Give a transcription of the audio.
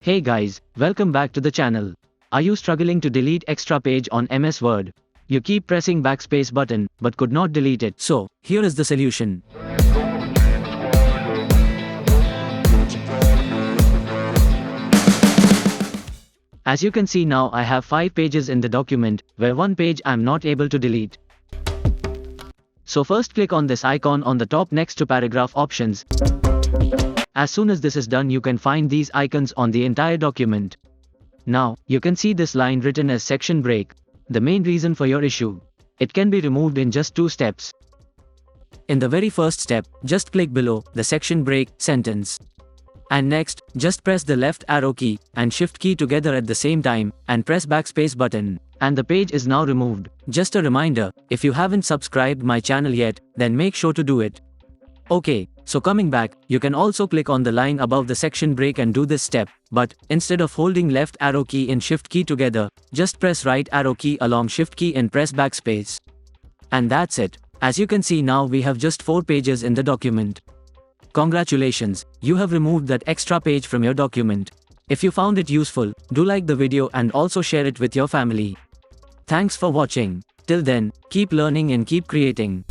Hey guys, welcome back to the channel. Are you struggling to delete extra page on MS Word? You keep pressing backspace button, but could not delete it. So, here is the solution. As you can see now I have 5 pages in the document, where one page I'm not able to delete. So first click on this icon on the top next to paragraph options. As soon as this is done you can find these icons on the entire document. Now, you can see this line written as section break. The main reason for your issue. It can be removed in just 2 steps. In the very first step, just click below the section break sentence. And next, just press the left arrow key and shift key together at the same time and press backspace button. And the page is now removed. Just a reminder, if you haven't subscribed my channel yet, then make sure to do it. Okay, so coming back, you can also click on the line above the section break and do this step, but instead of holding left arrow key and shift key together, just press right arrow key along shift key and press backspace. And that's it. As you can see now we have just 4 pages in the document. Congratulations, you have removed that extra page from your document. If you found it useful, do like the video and also share it with your family. Thanks for watching. Till then, keep learning and keep creating.